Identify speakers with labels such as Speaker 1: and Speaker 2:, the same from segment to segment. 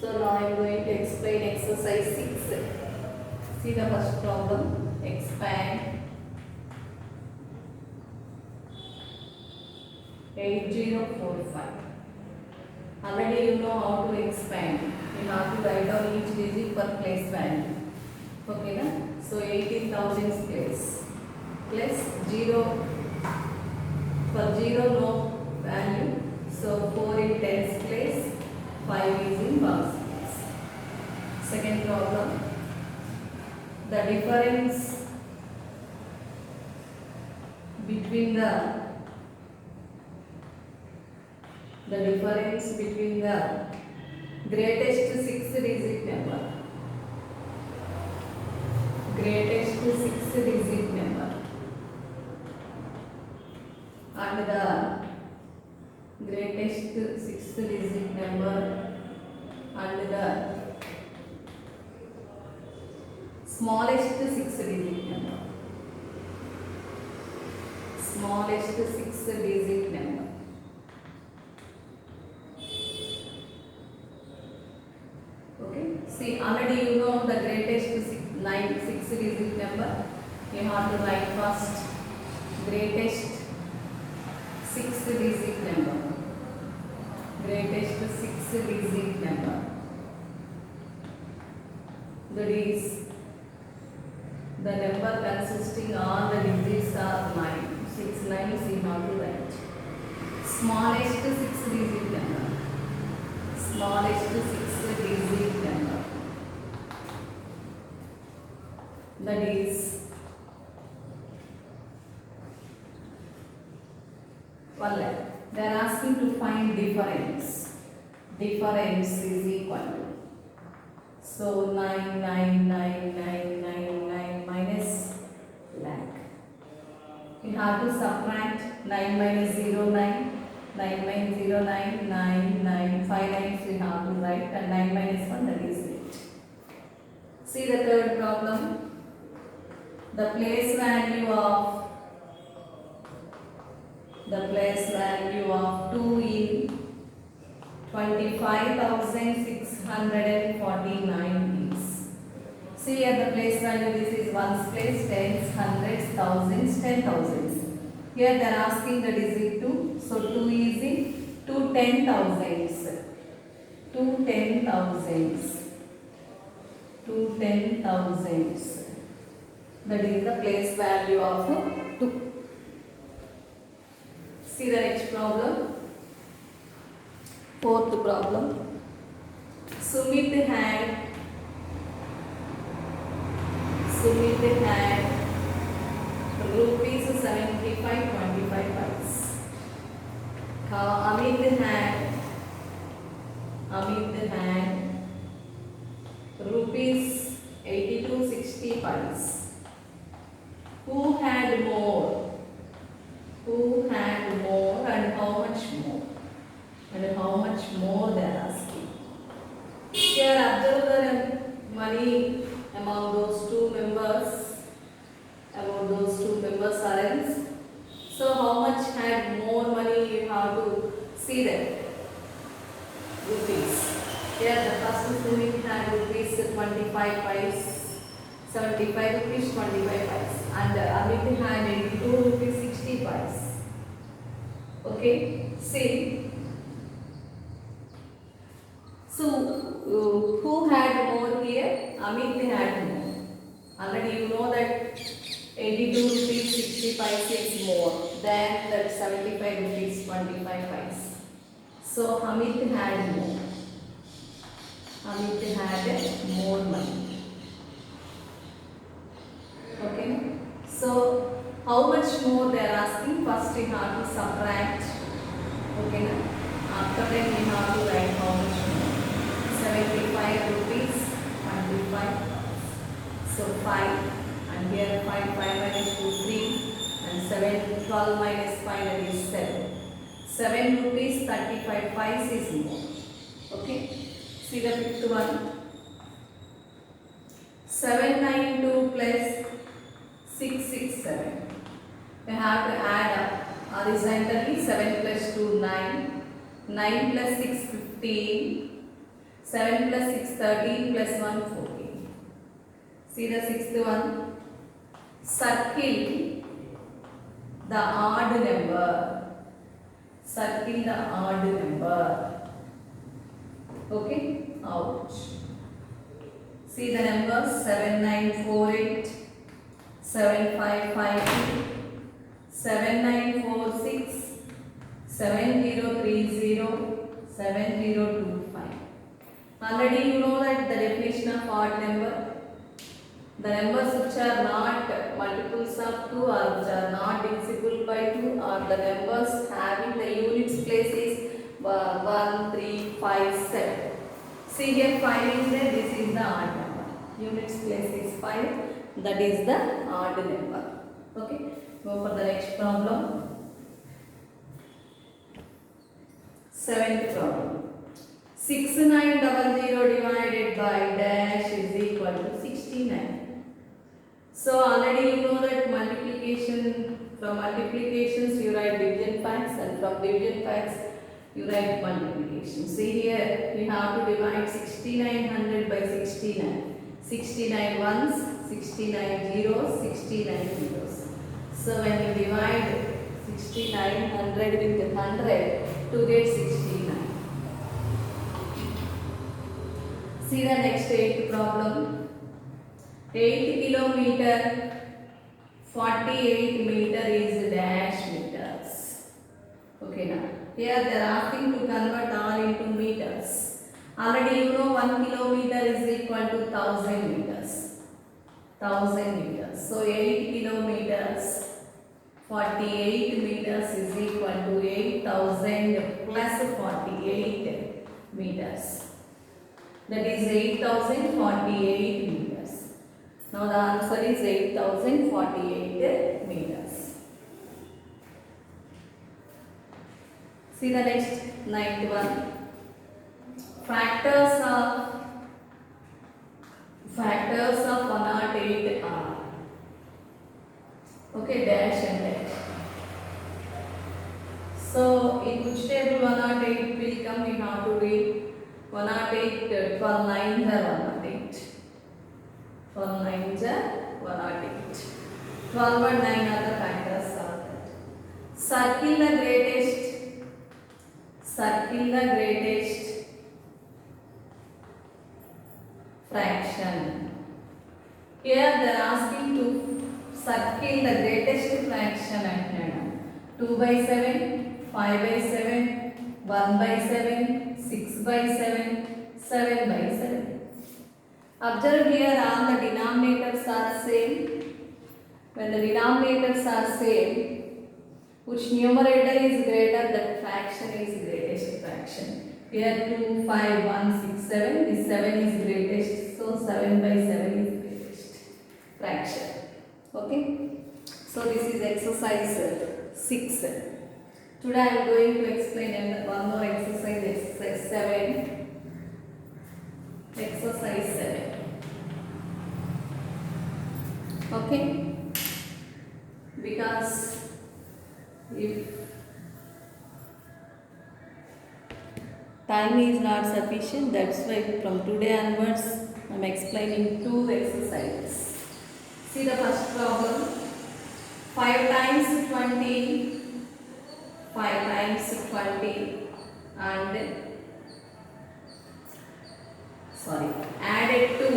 Speaker 1: So now I am going to explain exercise 6. See the first problem. Expand 8045. Already you know how to expand. You have to write down each digit per place value. Okay na? So 18,000 place plus 0. For 0 no value. So 4 in tens place, 5 is in ones place. Second problem. The difference between the greatest 6-digit number, and the greatest 6-digit number and the smallest 6-digit number. Okay. See, already you know the greatest 6-digit number. You have to write first greatest 6-digit number. That is the number consisting all the digits are 9. 6 9s you have to write. Smallest 6-digit number. That is 1 lakh. They are asking to find difference. Difference is equal to. So 99999 minus lakh. You have to subtract 9 minus 0 9. 9 minus 0 9 9 9 5 9s we have to write, and 9 minus 1, that is 8. See the third problem. The place value of 2 in 25,649 is. See here the place value, this is ones place, tens, hundreds, thousands, 10,000s. Here they are asking the digit 2. So 2 is in 2 10,000s. That is the place value of 2. See the next problem. Fourth problem. Sumit had rupees 75.25 paise. Amit had rupees 82.60 paise. Who had more and how much more? They are asking. Here observe the money among those two members. Are. So how much had more money? You have to see that. Rupees. Here the first Sumit had rupees 25 paise. 75 rupees 25 paise. And Amit had 82 rupees 60 paise. Okay. See. So, who had more here? Amit had more. Already you know that 82 rupees 60 paise is more than that 75 rupees 25 paise. So, Amit had more. More money. Okay. So, how much more they are asking? First we have to subtract. Okay. After that we have to write how much more. 75 rupees 25. So 5, and here 5 minus 2 3, and 12 minus 5, that is 7. 7 rupees 35 paise is more. Okay. See the fifth one. 792 plus 667. We have to add up horizontally. 7 plus 2 9. 9 plus 6 15. 7 plus 6, 13 plus 1, 14. See the sixth one. Circle the odd number. Circle the odd number. Okay, out. See the numbers 7948, 7552, 7946, 7030, 7025. Already you know that the definition of odd number. The numbers which are not multiples of 2 or which are not divisible by 2 are the numbers having the units places 1, 3, 5, 7. See here 5 is there, this is the odd number. Units place is 5, that is the odd number. Okay, go for the next problem. Seventh problem. 6900 divided by dash is equal to 69. So already you know that multiplication, from multiplications you write division facts, and from division facts you write multiplication. See here we have to divide 6900 by 69. 69 ones, 69 zeros, 69 zeros. So when you divide 6900 with 100 to get 69. See the next 8th problem. 8 kilometer, 48 meter is dash meters. Okay, now here they are asking to convert all into meters. Already you know 1 kilometer is equal to 1000 meters. 1000 meters. So 8 kilometers, 48 meters is equal to 8000 plus 48 meters. That is 8048 meters. Now the answer is 8048 meters. See the next 9th one. Factors of 108 are. Okay, dash and dash. So in which table 108 will come, we have to read 108, 12 nines are 108. 12 nines are 108. 12 and 9 are the factors of that. Circle the greatest fraction. Here they are asking to circle the greatest fraction at 2 by 7, 5 by 7, 1 by 7, 6 by 7, 7 by 7. Observe here all the denominators are same. When the denominators are same, which numerator is greater, that fraction is greatest fraction. Here 2, 5, 1, 6, 7. This 7 is greatest. So 7 by 7 is greatest fraction. Okay. So this is exercise 6. Today I am going to explain one more exercise, exercise 7. Exercise 7. Okay. Because if time is not sufficient, that's why from today onwards I am explaining 2 exercises. See the first problem. 5 times 20, 5 times 20 and added to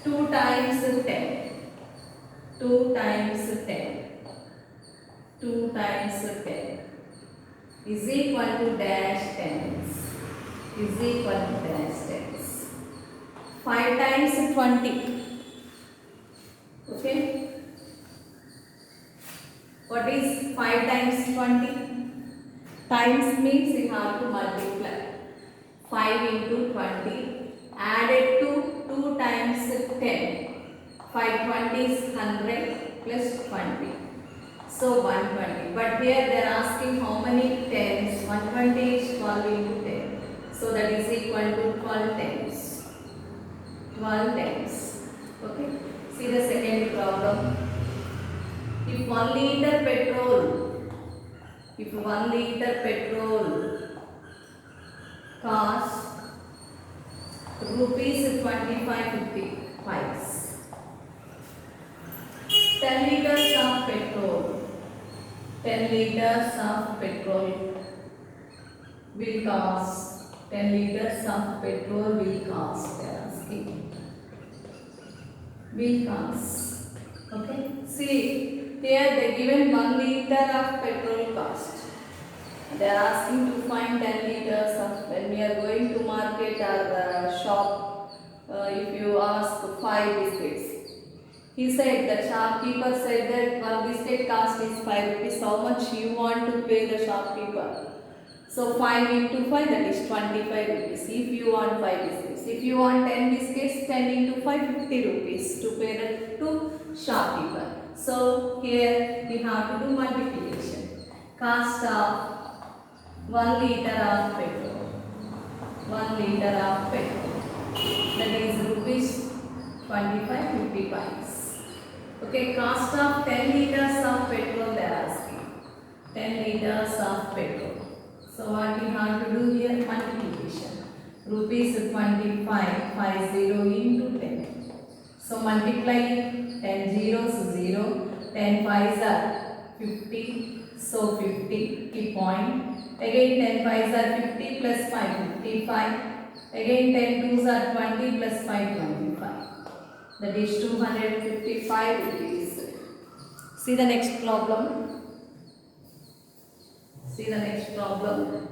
Speaker 1: 2 times 10. 2 times 10. 2 times 10 is equal to dash tens. Is equal to dash tens. 5 times 20. Okay. What is 5 times 20? Times means you have to multiply. 5 into 20 added to 2 times 10. 520 is 100 plus 20. So 120. But here they are asking how many tens. 120 is 12 into 10. So that is equal to 12 tens. 12 tens. Okay. See the second problem. If 1 liter petrol cost rupees 25.55. 10 liters of petrol. 10 liters of petrol will cost. 10 liters of petrol will cost. They are asking. Will cost. Okay. See, here they given 1 liter of petrol cost. They are asking to find 10 liters of, when we are going to market or shop, if you ask 5 biscuits. He said, the shopkeeper said that 1 biscuit cost is 5 rupees. How much you want to pay the shopkeeper? So 5 into 5, that is 25 rupees. If you want 5 biscuits. If you want 10 biscuits, 10 into 5, 50 rupees to pay the to shopkeeper. So here we have to do multiplication. Cost of 1 liter of petrol. 1 liter of petrol. That is rupees 25.55. Okay, cost of 10 liters of petrol they are asking. 10 liters of petrol. So what we have to do here? Multiplication. Rupees 25.50 into 10. So multiply 10 zeros 0. 10 fives are 50. So 50. Keep point. Again 10 fives are 50 plus 5. 55. Again 10 twos are 20 plus 5. 25. That is 255 rupees. See the next problem. See the next problem.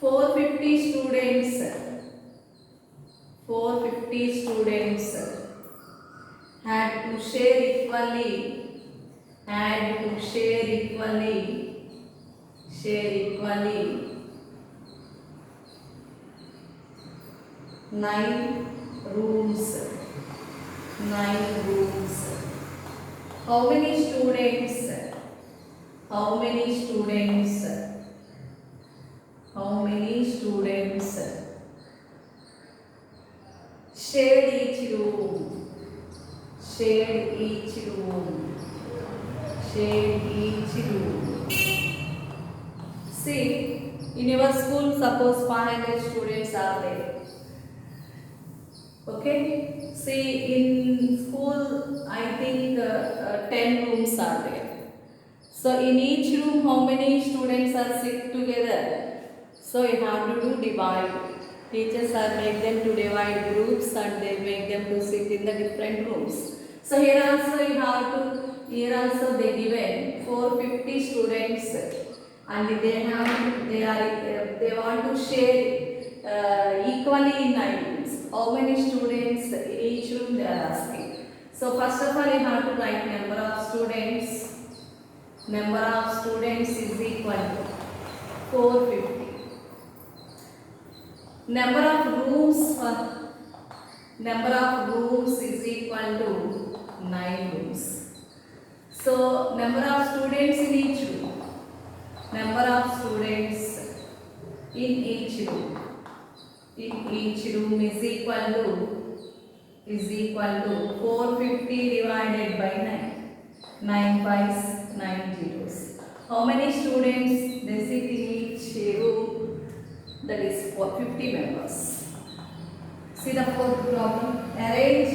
Speaker 1: 450 students. 450 students had to share equally. Had to share equally. Share equally. 9 rooms. 9 rooms. How many students? How many students? How many students shared each room? Shared each room. Shared each room. See, in your school, suppose 500 students are there. Okay, see in school I think 10 rooms are there. So in each room how many students are sit together? So you have to do divide. Teachers are make them to divide groups and they make them to sit in the different rooms. So here also you have to, here also they given 450 students and they want to share equally in 9 rooms. How many students in each room they are asking. So first of all you have to write number of students. Number of students is equal to 450. Number of rooms is equal to 9 rooms. So number of students in each room. Number of students in each room. In each room is equal to 450 divided by 9. 9 fives, 9 zeros. How many students they sit in each room? That is 50 members. See the fourth problem. Arrange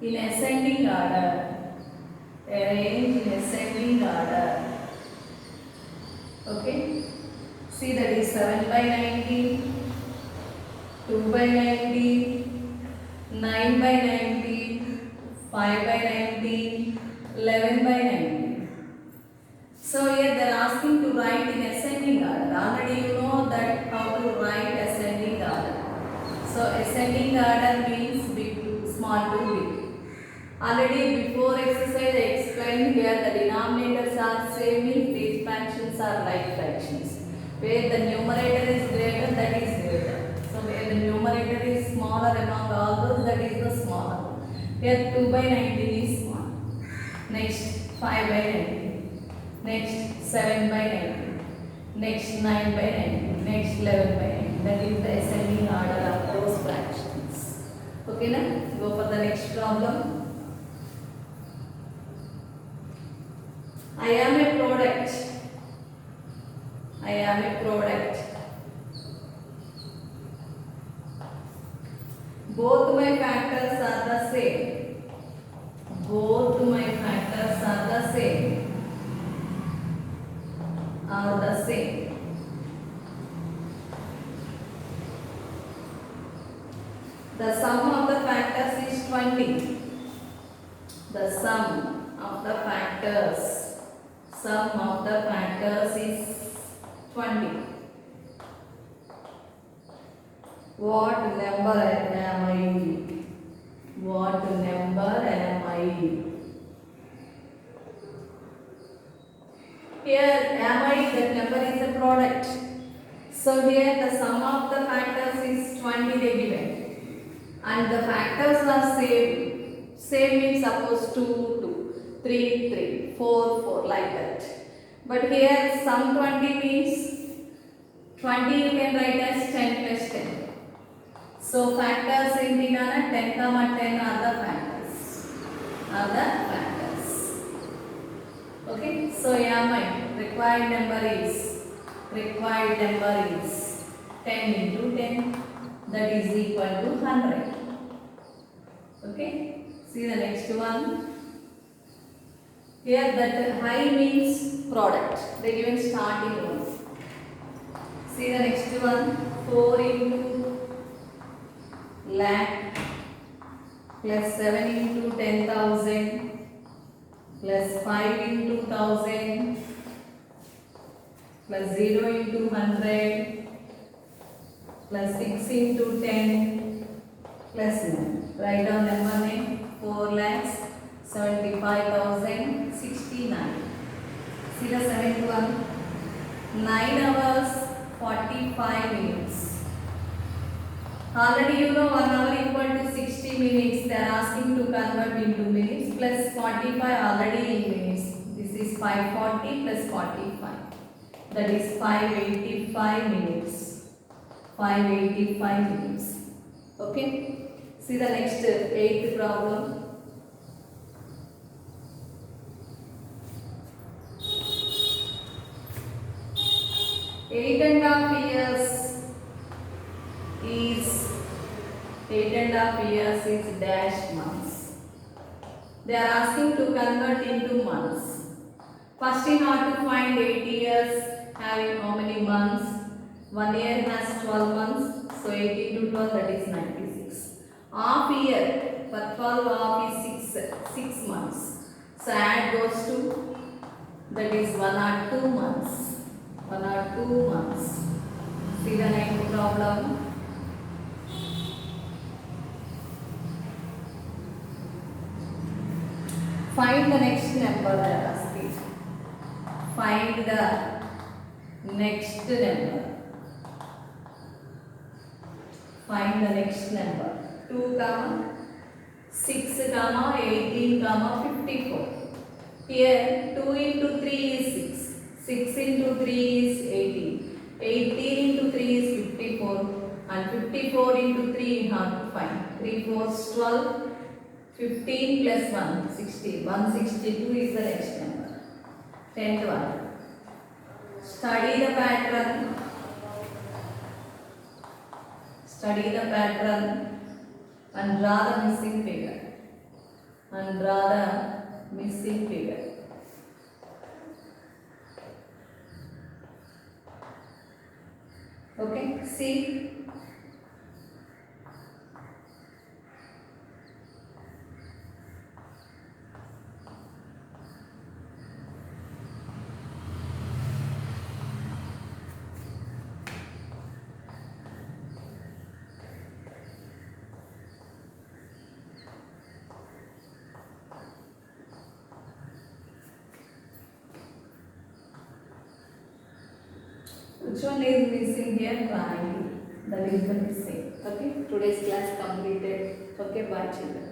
Speaker 1: in ascending order. Arrange in ascending order. Okay. See that is 7 by 19, 2 by 19, 9 by 19, 5 by 19, 11 by 19. So here they are asking to write in ascending order. Already you know that how to write ascending order. So ascending order means big to small to big. Already before exercise I explained here the denominators are same if the fractions are like fractions. Where the numerator is greater, that is greater. So where the numerator is smaller among all those, that is the smaller. Here 2 by 19 is small. Next 5 by 19. Next 7 by 19. Next 9 by 19. Next 11 by 19. That is the ascending order of those fractions. Okay, now go for the next problem. I am a product. I am a product. Both my factors are the same. Both my factors are the same. Are the same. The sum of the factors is 20. The sum of the factors is 20. What number am I? What number am I? Here am I, that number is a product. So here the sum of the factors is 20 they given. And the factors are same. Same means suppose 2, 2, 3, 3, 4, 4 like that. But here sum 20 means 20 you can write as 10 plus 10. So factors in the 10 comma 10 are the factors. Are the factors. Okay. So my required number is 10 into 10. That is equal to 100. Okay. See the next one. Here that high means product. They given starting one. See the next one. 4 into lakh plus 7 into 10,000 plus 5 into 1000 plus 0 into 100 plus 6 into 10 plus 9. Write down number name 4,75,069. See the seventh one. 9 hours 45 minutes. Already you know 1 hour equal to 60 minutes. They are asking to convert into minutes plus 45 already in minutes. This is 540 plus 45. That is 585 minutes. 585 minutes. Okay. See the next eighth problem. 8.5 years is dash months. They are asking to convert into months. First you have to find 8 years having how many months? 1 year has 12 months. So 8 into 12 that is 96. Half year for 12 half is 6 months. So add those two, that is 1 or 2 months. 1 or 2 months. See the next problem. Find the next number they are asking. Find the next number. Find the next number. 2, 6, 18, 54. Here 2 into 3 is 6. 6 into 3 is 18. 18 into 3 is 54. And 54 into 3 you have to find. 3 4s 12. 15 plus 1, 60. 162 is the next number. 10th one. Study the pattern. Study the pattern and draw the missing figure. Okay, see. Which one is missing here? Triangle. The reason is same. Okay. Today's class completed. Okay. Bye children.